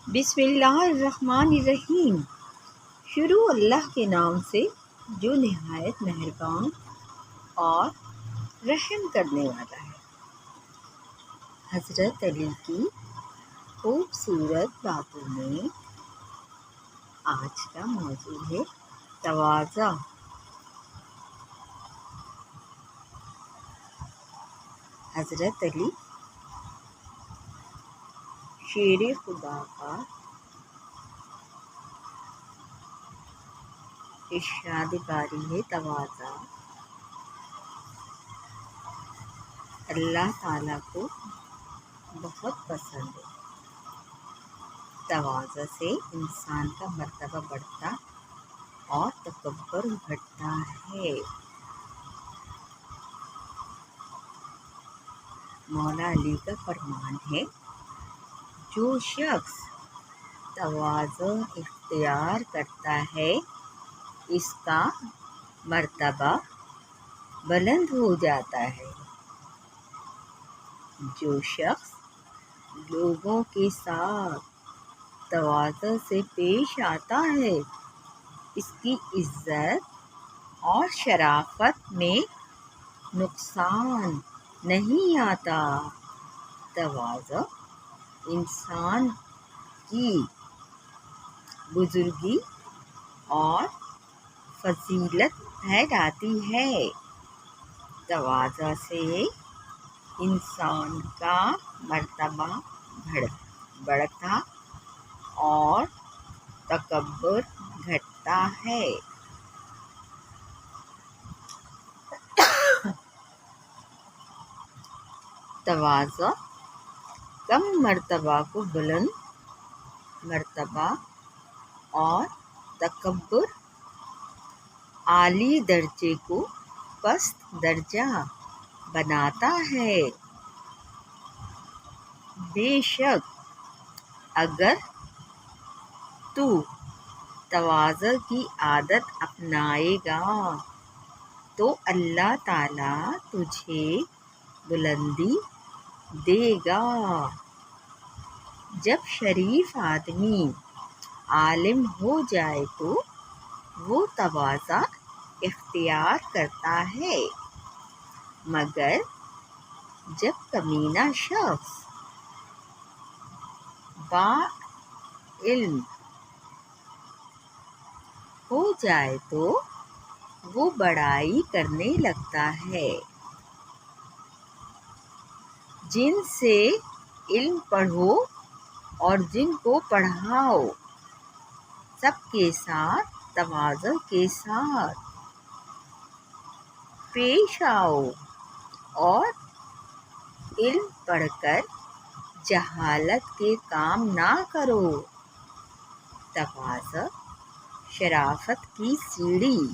بسم اللہ الرحمن الرحیم۔ شروع اللہ کے نام سے جو نہایت مہربان اور رحم کرنے والا ہے۔ حضرت علی کی خوبصورت باتوں میں آج کا موضوع ہے تواضع۔ حضرت علی شیر خدا کا ارشاد باری ہے تواضع اللہ تعالیٰ کو بہت پسند ہے۔ تواضع سے انسان کا مرتبہ بڑھتا اور تکبر گھٹتا ہے۔ مولا علی کا فرمان ہے، جو شخص تواضع اختیار کرتا ہے اس کا مرتبہ بلند ہو جاتا ہے۔ جو شخص لوگوں کے ساتھ تواضع سے پیش آتا ہے اس کی عزت اور شرافت میں نقصان نہیں آتا۔ تواضع انسان کی بزرگی اور فضیلت پھیلاتی ہے۔ تواضع سے انسان کا مرتبہ بڑھتا اور تکبر گھٹتا ہے۔ تواضع کم مرتبہ کو بلند مرتبہ اور تکبر اعلی درجے کو پست درجہ بناتا ہے۔ بے شک اگر تو تواضع کی عادت اپنائے گا تو اللہ تعالیٰ تجھے بلندی دے گا۔ جب شریف آدمی عالم ہو جائے تو وہ تواضع اختیار کرتا ہے، مگر جب کمینہ شخص با علم ہو جائے تو وہ بڑائی کرنے لگتا ہے۔ جن سے علم پڑھو اور جن کو پڑھاؤ، سب کے ساتھ تواضع کے ساتھ پیش آؤ اور علم پڑھ کر جہالت کے کام نہ کرو۔ تواضع شرافت کی سیڑھی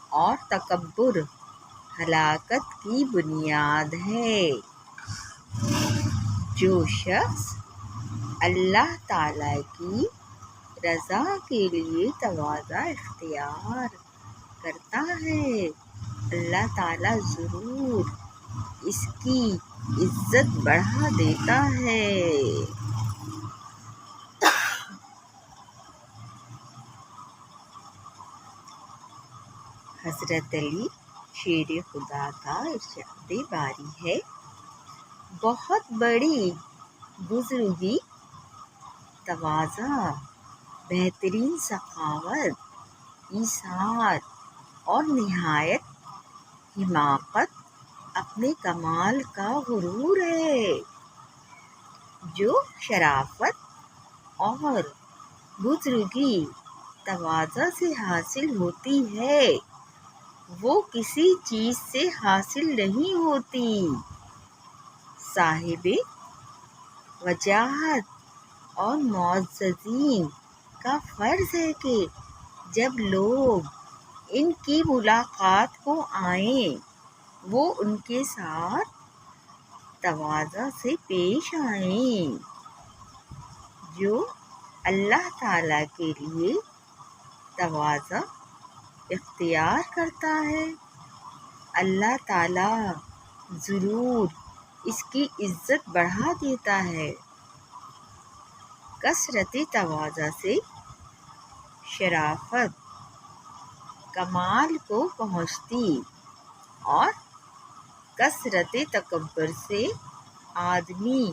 اور تکبر ہلاکت کی بنیاد ہے۔ جو شخص اللہ تعالیٰ کی رضا کے لیے تواضع اختیار کرتا ہے، اللہ تعالیٰ ضرور اس کی عزت بڑھا دیتا ہے۔ حضرت علی شیر خدا کا ارشاد باری ہے، بہت بڑی بزرگی تواضع، بہترین سخاوت، ایثار اور نہایت حماقت اپنے کمال کا غرور ہے۔ جو شرافت اور بزرگی تواضع سے حاصل ہوتی ہے وہ کسی چیز سے حاصل نہیں ہوتی۔ صاحب وجاہت اور معززین کا فرض ہے کہ جب لوگ ان کی ملاقات کو آئیں وہ ان کے ساتھ تواضع سے پیش آئیں۔ جو اللہ تعالیٰ کے لیے تواضع اختیار کرتا ہے اللہ تعالیٰ ضرور اس کی عزت بڑھا دیتا ہے۔ کثرت تواضع سے شرافت کمال کو پہنچتی اور کثرت تکبر سے آدمی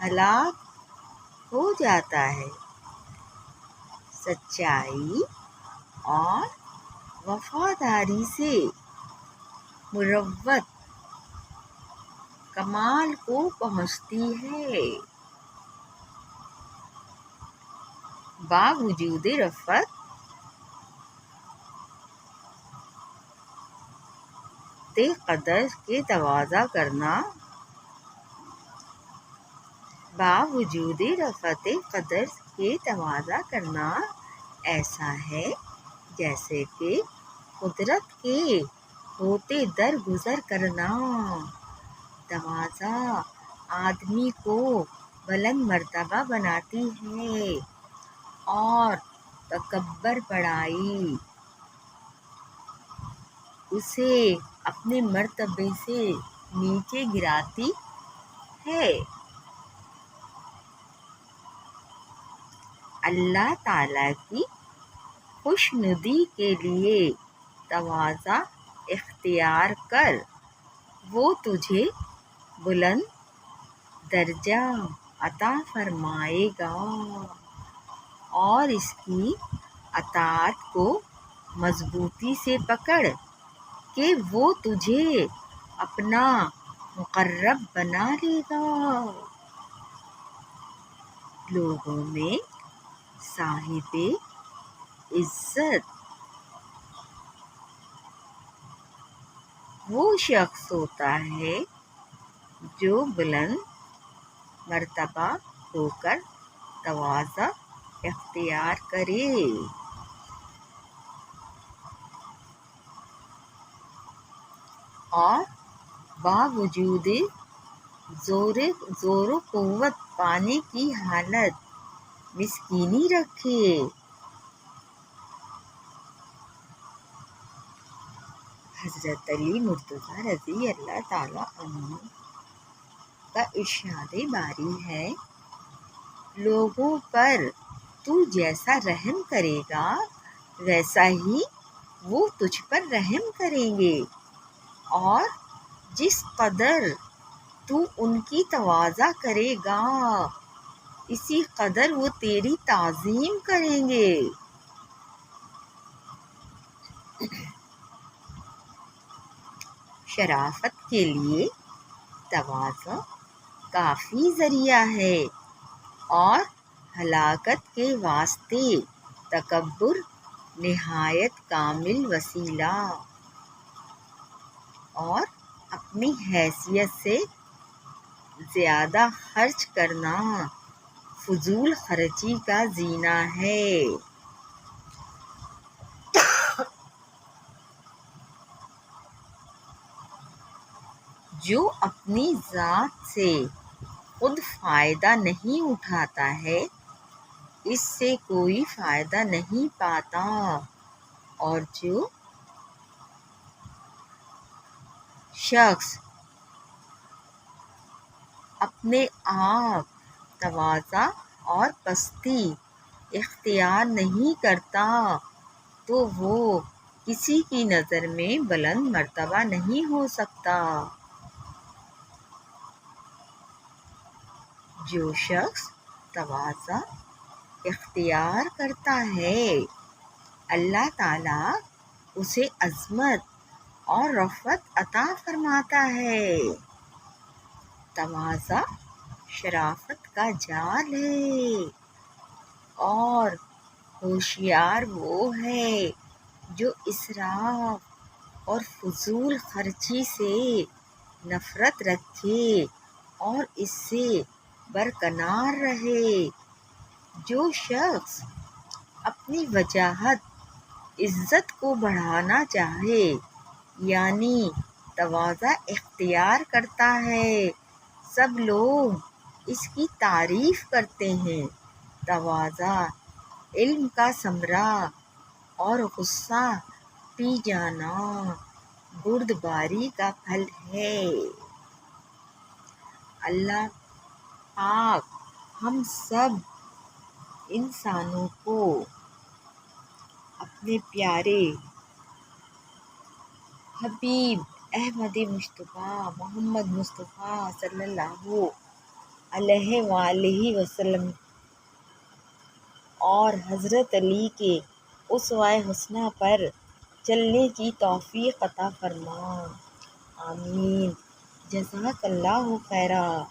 ہلاک ہو جاتا ہے۔ سچائی اور وفاداری سے مروت کمال کو پہنچتی ہے۔ باوجود رفعت قدر کے تواضع کرنا قدر کے تواضع کرنا ایسا ہے جیسے کہ قدرت کے ہوتے درگزر کرنا۔ تواضع آدمی کو بلند مرتبہ بناتی ہے اور تکبر بڑائی اسے اپنے مرتبے سے نیچے گراتی ہے۔ اللہ تعالیٰ کی خوشنودی کے لیے تواضع اختیار کر، وہ تجھے بلند درجہ عطا فرمائے گا اور اس کی اطاعت کو مضبوطی سے پکڑ کہ وہ تجھے اپنا مقرب بنا لے گا۔ لوگوں میں صاحب عزت وہ شخص ہوتا ہے جو بلند مرتبہ ہو کر تواضع اختیار کرے۔ اور باوجود زور و قوت پانے کی حالت مسکینی رکھے۔ حضرت علی مرتضیٰ رضی اللہ تعالیٰ عنہ کا ارشاد باری ہے، لوگوں پر تو جیسا رحم کرے گا ویسا ہی وہ تجھ پر رحم کریں گے، اور جس قدر تو ان کی تواضع کرے گا اسی قدر وہ تیری تعظیم کریں گے۔ شرافت کے لیے تواضع کافی ذریعہ ہے اور ہلاکت کے واسطے تکبر نہایت کامل وسیلہ اور اپنی حیثیت سے زیادہ خرچ کرنا فضول خرچی کا زینہ ہے۔ جو اپنی ذات سے خود فائدہ نہیں اٹھاتا ہے اس سے کوئی فائدہ نہیں پاتا، اور جو شخص اپنے آپ تواضع اور پستی اختیار نہیں کرتا تو وہ کسی کی نظر میں بلند مرتبہ نہیں ہو سکتا۔ جو شخص تواضع اختیار کرتا ہے اللہ تعالیٰ اسے عظمت اور رفعت عطا فرماتا ہے۔ تواضع شرافت کا جال ہے اور ہوشیار وہ ہے جو اسراف اور فضول خرچی سے نفرت رکھے اور اس سے برکنار رہے۔ جو شخص اپنی وجاہت عزت کو بڑھانا چاہے یعنی تواضع اختیار کرتا ہے، سب لوگ اس کی تعریف کرتے ہیں۔ تواضع علم کا ثمرہ اور غصہ پی جانا بردباری کا پھل ہے۔ اللہ پاک ہم سب انسانوں کو اپنے پیارے حبیب احمد مصطفیٰ محمد مصطفیٰ صلی اللہ علیہ وآلہ وسلم اور حضرت علی کے اسوہ حسنہ پر چلنے کی توفیق عطا فرما۔ آمین۔ جزاک اللہ خیرا۔